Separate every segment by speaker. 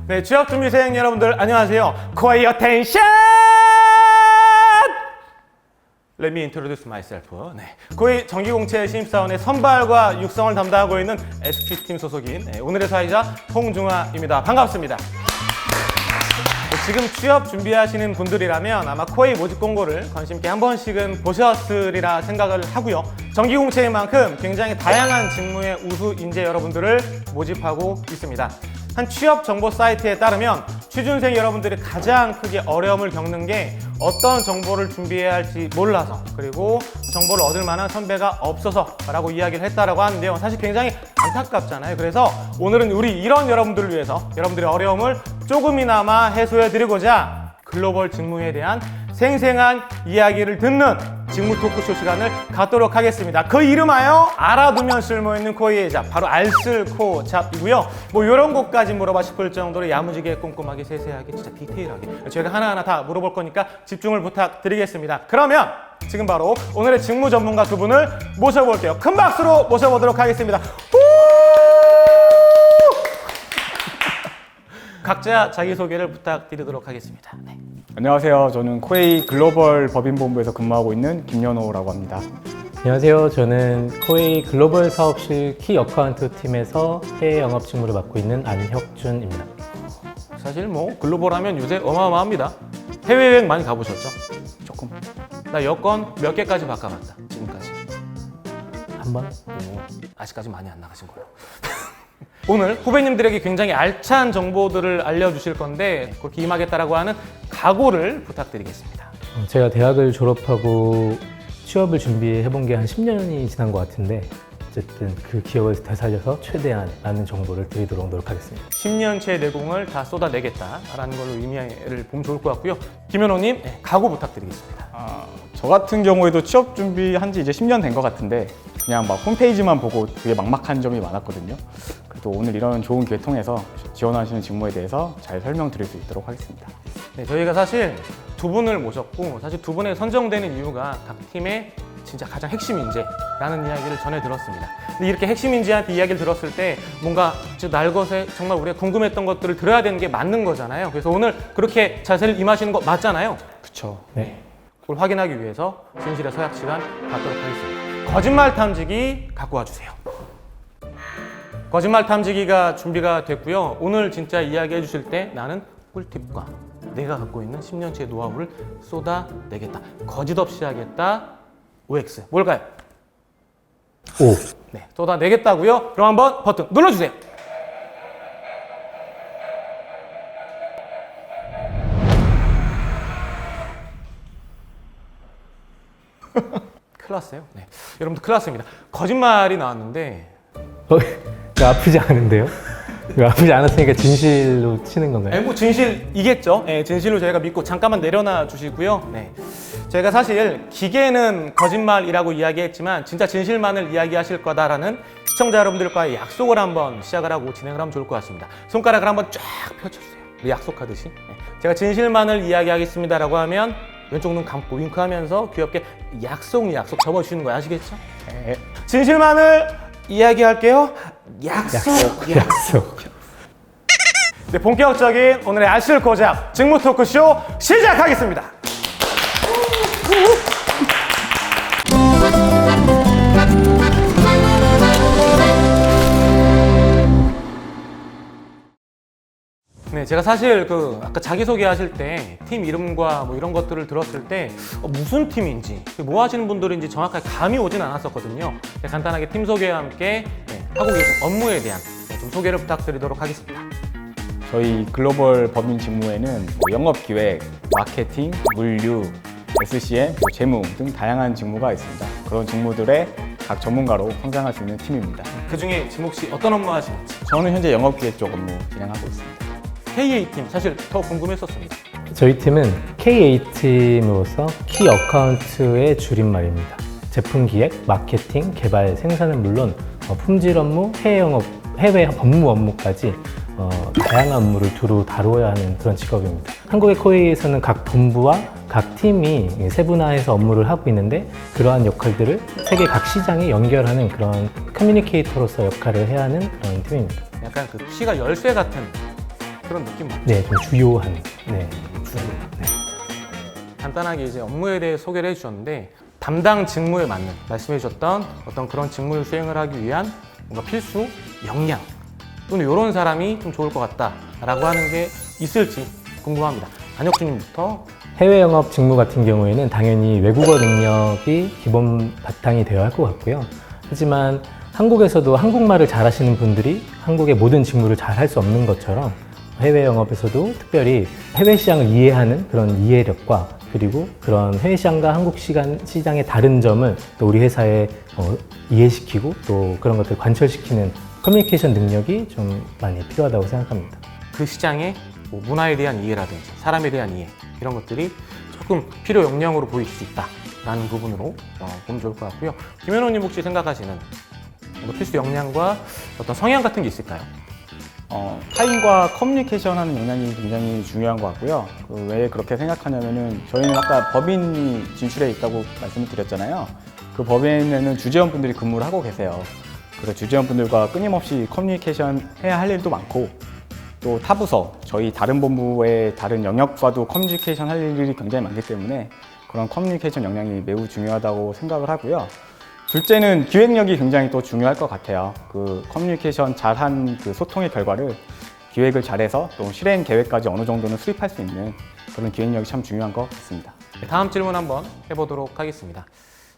Speaker 1: 네, 취업준비생 여러분들 안녕하세요. 코이 어텐션! Let me introduce myself. 네, 코이 정기공채 신입사원의 선발과 육성을 담당하고 있는 SQ팀 소속인 오늘의 사회자 홍중화입니다. 반갑습니다. 지금 취업 준비하시는 분들이라면 아마 코이 모집 공고를 관심 있게 한 번씩은 보셨으리라 생각을 하고요. 정기공채인 만큼 굉장히 다양한 직무의 우수 인재 여러분들을 모집하고 있습니다. 한 취업 정보 사이트에 따르면 취준생 여러분들이 가장 크게 어려움을 겪는 게 어떤 정보를 준비해야 할지 몰라서, 그리고 정보를 얻을 만한 선배가 없어서 라고 이야기를 했다라고 하는데요. 사실 굉장히 안타깝잖아요. 그래서 오늘은 우리 이런 여러분들을 위해서 여러분들의 어려움을 조금이나마 해소해 드리고자 글로벌 직무에 대한 생생한 이야기를 듣는 직무 토크쇼 시간을 갖도록 하겠습니다. 그 이름하여 알아두면 쓸모있는 코이의 잡, 바로 알쓸코 잡이고요. 뭐 이런 것까지 물어봐 싶을 정도로 야무지게 꼼꼼하게 세세하게 진짜 디테일하게 저희가 하나하나 다 물어볼 거니까 집중을 부탁드리겠습니다. 그러면 지금 바로 오늘의 직무 전문가 두 분을 모셔볼게요. 큰 박수로 모셔보도록 하겠습니다. 각자 자기소개를 부탁드리도록 하겠습니다. 네.
Speaker 2: 안녕하세요. 저는 코웨이 글로벌 법인본부에서 근무하고 있는 김연호라고 합니다.
Speaker 3: 안녕하세요. 저는 코웨이 글로벌 사업실 키 어카운트 팀에서 해외 영업 직무를 맡고 있는 안혁준입니다.
Speaker 1: 사실 뭐 글로벌 하면 요새 어마어마합니다. 해외여행 많이 가보셨죠?
Speaker 2: 조금.
Speaker 1: 나 여권 몇 개까지 바꿔봤다 지금까지.
Speaker 3: 한 번?
Speaker 1: 아직까지 많이 안 나가신 걸로. 오늘 후배님들에게 굉장히 알찬 정보들을 알려주실 건데 그렇게 임하겠다라고 하는 각오를 부탁드리겠습니다.
Speaker 3: 제가 대학을 졸업하고 취업을 준비해 본 게 한 10년이 지난 것 같은데 어쨌든 그 기억을 되살려서 최대한 많은 정보를 드리도록 노력하겠습니다.
Speaker 1: 10년치의 내공을 다 쏟아내겠다라는 걸로 의미를 보면 좋을 것 같고요. 김현호님, 각오 부탁드리겠습니다.
Speaker 2: 저 같은 경우에도 취업 준비한 지 이제 10년 된 것 같은데 그냥 막 홈페이지만 보고 되게 막막한 점이 많았거든요. 그래도 오늘 이런 좋은 기회 통해서 지원하시는 직무에 대해서 잘 설명드릴 수 있도록 하겠습니다.
Speaker 1: 네, 저희가 사실 두 분을 모셨고 사실 두 분에 선정되는 이유가 각 팀의 진짜 가장 핵심 인재라는 이야기를 전해 들었습니다. 근데 이렇게 핵심 인재한테 이야기를 들었을 때 뭔가 날것에 정말 우리가 궁금했던 것들을 들어야 되는 게 맞는 거잖아요. 그래서 오늘 그렇게 자세를 임하시는 거 맞잖아요.
Speaker 2: 그쵸.
Speaker 3: 네.
Speaker 1: 그걸 확인하기 위해서 진실의 서약 시간 갖도록 하겠습니다. 거짓말 탐지기 갖고 와주세요. 거짓말 탐지기가 준비가 됐고요. 오늘 진짜 이야기해 주실 때 나는 꿀팁과 내가 갖고 있는 10년치의 노하우를 쏟아내겠다. 거짓 없이 하겠다. OX. 뭘까요?
Speaker 3: O.
Speaker 1: 네, 쏟아내겠다고요. 그럼 한번 버튼 눌러주세요. 큰일 났어요. 네. 여러분들 큰일 났습니다. 거짓말이 나왔는데
Speaker 3: 이거 아프지 않은데요? 이거 아프지 않았으니까 진실로 치는 건가요?
Speaker 1: 뭐 진실이겠죠. 네, 진실로 저희가 믿고 잠깐만 내려놔 주시고요. 네. 저희가 사실 기계는 거짓말이라고 이야기했지만 진짜 진실만을 이야기하실 거다라는 시청자 여러분들과의 약속을 한번 시작을 하고 진행을 하면 좋을 것 같습니다. 손가락을 한번 쫙 펼쳐주세요. 우리 약속하듯이. 네. 제가 진실만을 이야기하겠습니다라고 하면 왼쪽 눈 감고 윙크하면서 귀엽게 약속 접어주시는 거예요. 아시겠죠?
Speaker 2: 네.
Speaker 1: 진실만을 이야기할게요. 약속. 네, 본격적인 오늘의 알쓸고잡 직무 토크쇼 시작하겠습니다. 네, 제가 사실 아까 자기소개 하실 때 팀 이름과 뭐 이런 것들을 들었을 때 무슨 팀인지 뭐 하시는 분들인지 정확하게 감이 오진 않았었거든요. 네, 간단하게 팀 소개와 함께 하고 계신 업무에 대한 좀 소개를 부탁드리도록 하겠습니다.
Speaker 2: 저희 글로벌 법인 직무에는 영업기획, 마케팅, 물류, SCM, 재무 등 다양한 직무가 있습니다. 그런 직무들의 각 전문가로 성장할 수 있는 팀입니다.
Speaker 1: 그 중에 지금 혹시 어떤 업무 하시는지?
Speaker 2: 저는 현재 영업기획 쪽 업무 진행하고 있습니다.
Speaker 1: KA팀 사실 더 궁금했었습니다.
Speaker 3: 저희 팀은 KA팀으로서 키 어카운트의 줄임말입니다. 제품 기획, 마케팅, 개발, 생산은 물론 품질 업무, 해외 법무 업무까지 다양한 업무를 두루 다루어야 하는 그런 직업입니다. 한국의 코웨이에서는 각 본부와 각 팀이 세분화해서 업무를 하고 있는데 그러한 역할들을 세계 각 시장에 연결하는 그런 커뮤니케이터로서 역할을 해야 하는 그런 팀입니다.
Speaker 1: 약간 키가 열쇠 같은 그런 느낌 맞죠?
Speaker 3: 네, 좀 주요한. 네. 네.
Speaker 1: 간단하게 이제 업무에 대해 소개를 해주셨는데 담당 직무에 맞는 말씀해 주셨던 어떤 그런 직무를 수행을 하기 위한 뭔가 필수 역량 또는 이런 사람이 좀 좋을 것 같다라고 하는 게 있을지 궁금합니다. 안혁주님부터.
Speaker 3: 해외 영업 직무 같은 경우에는 당연히 외국어 능력이 기본 바탕이 되어야 할 것 같고요. 하지만 한국에서도 한국말을 잘하시는 분들이 한국의 모든 직무를 잘 할 수 없는 것처럼 해외 영업에서도 특별히 해외 시장을 이해하는 그런 이해력과 그리고 그런 해외 시장과 한국 시장의 다른 점을 또 우리 회사에 이해시키고 또 그런 것들을 관철시키는 커뮤니케이션 능력이 좀 많이 필요하다고 생각합니다.
Speaker 1: 그 시장의 뭐 문화에 대한 이해라든지 사람에 대한 이해 이런 것들이 조금 필요 역량으로 보일 수 있다라는 부분으로 보면 좋을 것 같고요. 김현호님 혹시 생각하시는 뭐 필수 역량과 어떤 성향 같은 게 있을까요?
Speaker 2: 타인과 커뮤니케이션 하는 역량이 굉장히 중요한 것 같고요. 왜 그렇게 생각하냐면은 저희는 아까 법인이 진출해 있다고 말씀을 드렸잖아요. 그 법인에는 주재원분들이 근무를 하고 계세요. 그래서 주재원분들과 끊임없이 커뮤니케이션 해야 할 일도 많고 또 타부서, 저희 다른 본부의 다른 영역과도 커뮤니케이션 할 일이 굉장히 많기 때문에 그런 커뮤니케이션 역량이 매우 중요하다고 생각을 하고요. 둘째는 기획력이 굉장히 또 중요할 것 같아요. 그 커뮤니케이션 잘한 그 소통의 결과를 기획을 잘해서 또 실행 계획까지 어느 정도는 수립할 수 있는 그런 기획력이 참 중요한 것 같습니다.
Speaker 1: 다음 질문 한번 해보도록 하겠습니다.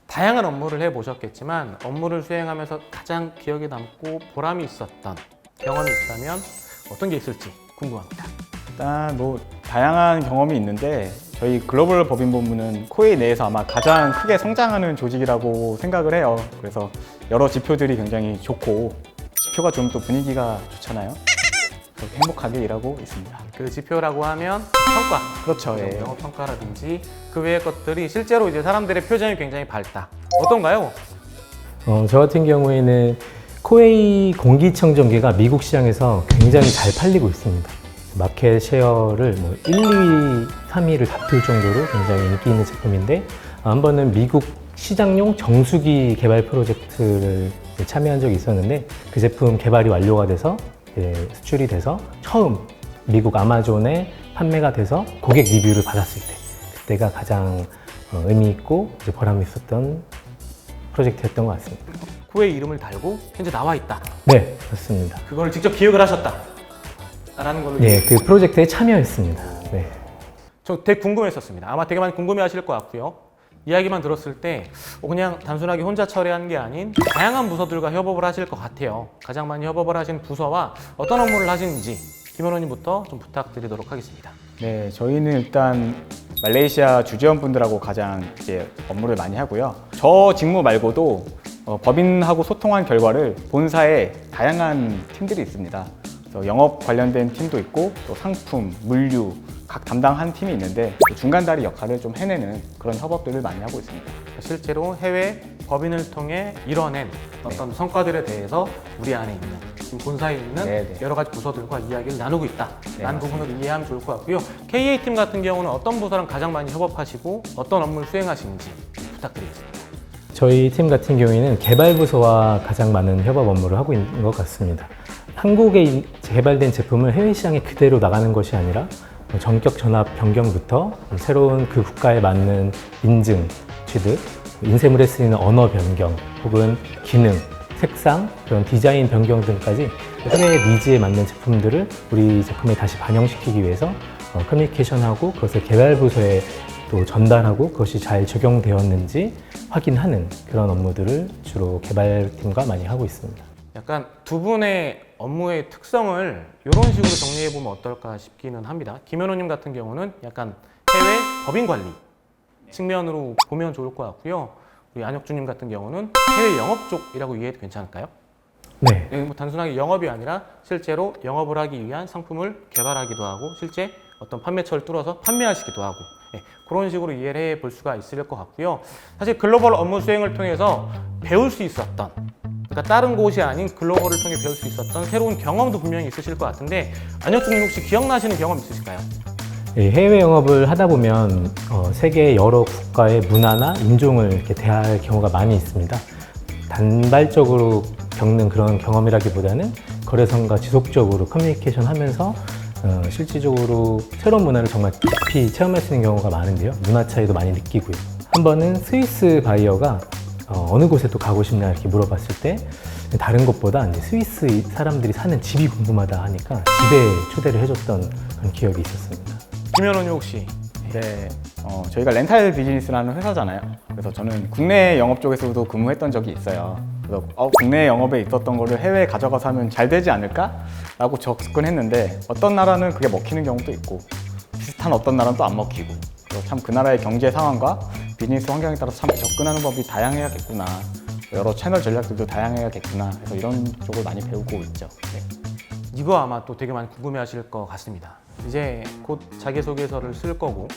Speaker 1: 다양한 업무를 해보셨겠지만 업무를 수행하면서 가장 기억에 남고 보람이 있었던 경험이 있다면 어떤 게 있을지 궁금합니다.
Speaker 2: 일단 뭐 다양한 경험이 있는데 저희 글로벌 법인본부는 코웨이 내에서 아마 가장 크게 성장하는 조직이라고 생각을 해요. 그래서 여러 지표들이 굉장히 좋고 지표가 좀 또 분위기가 좋잖아요. 그렇게 행복하게 일하고 있습니다.
Speaker 1: 그 지표라고 하면 평가,
Speaker 2: 그렇죠. 예.
Speaker 1: 영업 평가라든지 그 외의 것들이 실제로 이제 사람들의 표정이 굉장히 밝다. 어떤가요?
Speaker 3: 저 같은 경우에는 코웨이 공기청정기가 미국 시장에서 굉장히 잘 팔리고 있습니다. 마켓 쉐어를 뭐 1, 2위, 3위를 다툴 정도로 굉장히 인기 있는 제품인데 한 번은 미국 시장용 정수기 개발 프로젝트를 참여한 적이 있었는데 그 제품 개발이 완료가 돼서 수출이 돼서 처음 미국 아마존에 판매가 돼서 고객 리뷰를 받았을 때 그때가 가장 의미 있고 이제 보람이 있었던 프로젝트였던 것 같습니다.
Speaker 1: 코웨이 이름을 달고 현재 나와 있다.
Speaker 3: 네, 그렇습니다.
Speaker 1: 그걸 직접 기획을 하셨다. 라는 걸로.
Speaker 3: 예, 그 프로젝트에 참여했습니다. 네.
Speaker 1: 저 되게 궁금했었습니다. 아마 되게 많이 궁금해하실 것 같고요. 이야기만 들었을 때 그냥 단순하게 혼자 처리하는 게 아닌 다양한 부서들과 협업을 하실 것 같아요. 가장 많이 협업을 하신 부서와 어떤 업무를 하시는지 김현호님부터 좀 부탁드리도록 하겠습니다.
Speaker 2: 네, 저희는 일단 말레이시아 주재원분들하고 가장 이제 업무를 많이 하고요. 저 직무 말고도 법인하고 소통한 결과를 본사에 다양한 팀들이 있습니다. 그래서 영업 관련된 팀도 있고 또 상품, 물류 각 담당한 팀이 있는데 그 중간다리 역할을 좀 해내는 그런 협업들을 많이 하고 있습니다.
Speaker 1: 실제로 해외 법인을 통해 이뤄낸 어떤 성과들에 대해서 우리 안에 있는 지금 본사에 있는
Speaker 2: 네네.
Speaker 1: 여러 가지 부서들과 이야기를 나누고 있다라는
Speaker 2: 네,
Speaker 1: 부분을 이해하면 좋을 것 같고요. KA팀 같은 경우는 어떤 부서랑 가장 많이 협업하시고 어떤 업무를 수행하시는지 부탁드리겠습니다.
Speaker 3: 저희 팀 같은 경우에는 개발부서와 가장 많은 협업 업무를 하고 있는 것 같습니다. 한국에 개발된 제품을 해외 시장에 그대로 나가는 것이 아니라 전격 전압 변경부터 새로운 그 국가에 맞는 인증 취득, 인쇄물에 쓰이는 언어 변경 혹은 기능, 색상, 그런 디자인 변경 등까지 해외 니즈에 맞는 제품들을 우리 제품에 다시 반영시키기 위해서 커뮤니케이션하고 그것을 개발부서에 또 전달하고 그것이 잘 적용되었는지 확인하는 그런 업무들을 주로 개발팀과 많이 하고 있습니다.
Speaker 1: 약간 두 분의 업무의 특성을 이런 식으로 정리해보면 어떨까 싶기는 합니다. 김현호님 같은 경우는 약간 해외 법인 관리 측면으로 보면 좋을 것 같고요. 우리 안혁주님 같은 경우는 해외 영업 쪽이라고 이해해도 괜찮을까요?
Speaker 3: 네.
Speaker 1: 뭐 단순하게 영업이 아니라 실제로 영업을 하기 위한 상품을 개발하기도 하고 실제 어떤 판매처를 뚫어서 판매하시기도 하고 그런 식으로 이해를 해볼 수가 있을 것 같고요. 사실 글로벌 업무 수행을 통해서 배울 수 있었던 그러니까 다른 곳이 아닌 글로벌을 통해 배울 수 있었던 새로운 경험도 분명히 있으실 것 같은데 안혁주님 혹시 기억나시는 경험 있으실까요?
Speaker 3: 해외 영업을 하다 보면 세계 여러 국가의 문화나 인종을 이렇게 대할 경우가 많이 있습니다. 단발적으로 겪는 그런 경험이라기보다는 거래선과 지속적으로 커뮤니케이션 하면서 실질적으로 새로운 문화를 정말 깊이 체험할 수 있는 경우가 많은데요. 문화 차이도 많이 느끼고요. 한 번은 스위스 바이어가 어느 곳에 또 가고 싶냐 이렇게 물어봤을 때 다른 곳보다 이제 스위스 사람들이 사는 집이 궁금하다 하니까 집에 초대를 해줬던 그런 기억이 있었습니다.
Speaker 1: 김현원이 혹시
Speaker 2: 네, 저희가 렌탈 비즈니스라는 회사잖아요. 그래서 저는 국내 영업 쪽에서도 근무했던 적이 있어요. 그래서 국내 영업에 있었던 거를 해외에 가져가서 하면 잘 되지 않을까? 라고 접근했는데 어떤 나라는 그게 먹히는 경우도 있고 비슷한 어떤 나라는 또 안 먹히고 참 그 나라의 경제 상황과 비즈니스 환경에 따라서 참 접근하는 법이 다양해야겠구나. 여러 채널 전략들도 다양해야겠구나. 그래서 이런 쪽을 많이 배우고 있죠. 네.
Speaker 1: 이거 아마 또 되게 많이 궁금해하실 것 같습니다. 이제 곧 자기소개서를 쓸 거고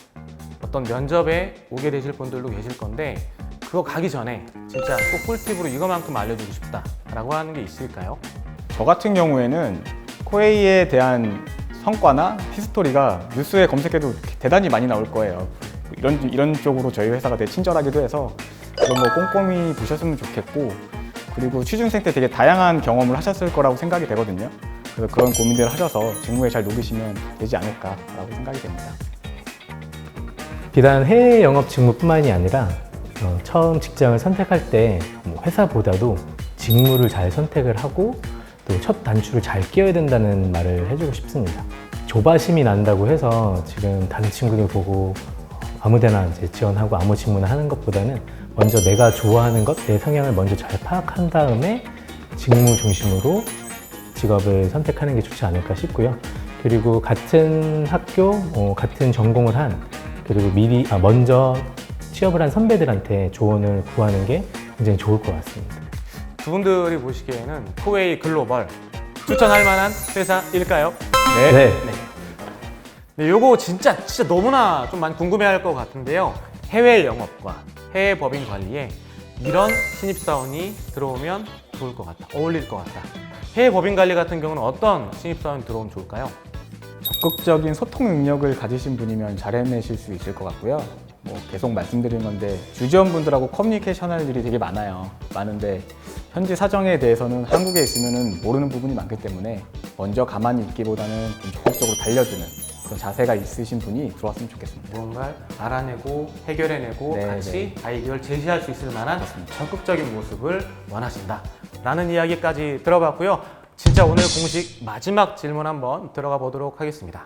Speaker 1: 어떤 면접에 오게 되실 분들도 계실 건데 그거 가기 전에 진짜 꼭 꿀팁으로 이거만큼 알려주고 싶다라고 하는 게 있을까요?
Speaker 2: 저 같은 경우에는 코웨이에 대한 성과나 히스토리가 뉴스에 검색해도 대단히 많이 나올 거예요. 이런 쪽으로 저희 회사가 되게 친절하기도 해서 그런 거 꼼꼼히 보셨으면 좋겠고 그리고 취준생 때 되게 다양한 경험을 하셨을 거라고 생각이 되거든요. 그래서 그런 고민들을 하셔서 직무에 잘 녹이시면 되지 않을까라고 생각이 됩니다.
Speaker 3: 비단 해외 영업 직무뿐만이 아니라 처음 직장을 선택할 때 회사보다도 직무를 잘 선택을 하고 또 첫 단추를 잘 끼워야 된다는 말을 해주고 싶습니다. 조바심이 난다고 해서 지금 다른 친구들 보고 아무데나 이제 지원하고 아무 직무나 하는 것보다는 먼저 내가 좋아하는 것, 내 성향을 먼저 잘 파악한 다음에 직무 중심으로 직업을 선택하는 게 좋지 않을까 싶고요. 그리고 같은 학교, 같은 전공을 한 그리고 먼저 취업을 한 선배들한테 조언을 구하는 게 굉장히 좋을 것 같습니다.
Speaker 1: 두 분들이 보시기에는 코웨이 글로벌 추천할 만한 회사일까요?
Speaker 3: 네.
Speaker 1: 네, 요거 진짜 너무나 좀 많이 궁금해할 것 같은데요. 해외 영업과 해외 법인 관리에 이런 신입사원이 들어오면 좋을 것 같다, 어울릴 것 같다. 해외 법인 관리 같은 경우는 어떤 신입사원이 들어오면 좋을까요?
Speaker 2: 적극적인 소통 능력을 가지신 분이면 잘 해내실 수 있을 것 같고요. 계속 말씀드리는 건데 주지원분들하고 커뮤니케이션 할 일이 되게 많은데 현지 사정에 대해서는 한국에 있으면 모르는 부분이 많기 때문에 먼저 가만히 있기보다는 좀 적극적으로 달려주는 그런 자세가 있으신 분이 들어왔으면 좋겠습니다.
Speaker 1: 무언가를 알아내고 해결해내고
Speaker 2: 네,
Speaker 1: 같이 아이디어를 제시할 수 있을 만한
Speaker 2: 맞습니다.
Speaker 1: 적극적인 모습을 원하신다 라는 이야기까지 들어봤고요. 진짜 오늘 공식 마지막 질문 한번 들어가 보도록 하겠습니다.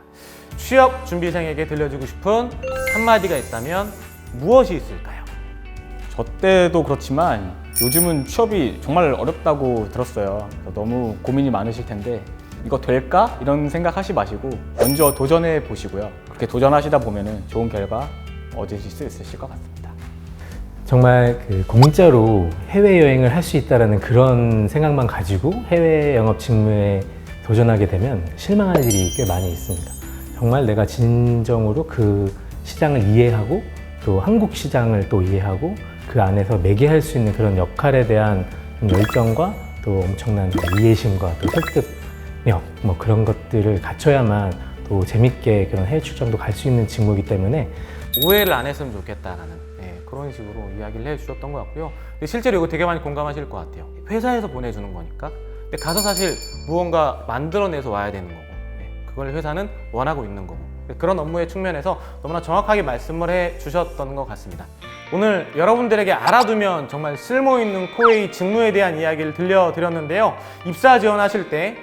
Speaker 1: 취업 준비생에게 들려주고 싶은 한마디가 있다면 무엇이 있을까요?
Speaker 2: 저 때도 그렇지만 요즘은 취업이 정말 어렵다고 들었어요. 그래서 너무 고민이 많으실 텐데 이거 될까? 이런 생각하지 마시고 먼저 도전해 보시고요. 그렇게 도전하시다 보면 좋은 결과 얻으실 수 있으실 것 같습니다.
Speaker 3: 정말 공짜로 해외여행을 할 수 있다는 그런 생각만 가지고 해외 영업 직무에 도전하게 되면 실망할 일이 꽤 많이 있습니다. 정말 내가 진정으로 그 시장을 이해하고 또 한국 시장을 또 이해하고 그 안에서 매개할 수 있는 그런 역할에 대한 열정과 또 엄청난 이해심과 또 설득력 그런 것들을 갖춰야만 또 재밌게 그런 해외 출장도 갈 수 있는 직무이기 때문에
Speaker 1: 오해를 안 했으면 좋겠다라는 그런 식으로 이야기를 해주셨던 것 같고요. 근데 실제로 이거 되게 많이 공감하실 것 같아요. 회사에서 보내주는 거니까. 근데 가서 사실 무언가 만들어내서 와야 되는 거고, 그걸 회사는 원하고 있는 거고. 그런 업무의 측면에서 너무나 정확하게 말씀을 해주셨던 것 같습니다. 오늘 여러분들에게 알아두면 정말 쓸모있는 코웨이 직무에 대한 이야기를 들려드렸는데요. 입사 지원하실 때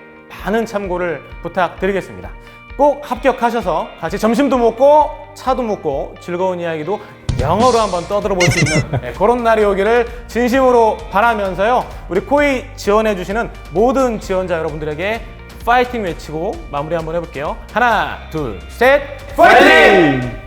Speaker 1: 많은 참고를 부탁드리겠습니다. 꼭 합격하셔서 같이 점심도 먹고 차도 먹고 즐거운 이야기도 영어로 한번 떠들어 볼 수 있는 그런 날이 오기를 진심으로 바라면서요. 우리 코웨이 지원해주시는 모든 지원자 여러분들에게 파이팅 외치고 마무리 한번 해볼게요. 하나, 둘, 셋, 파이팅!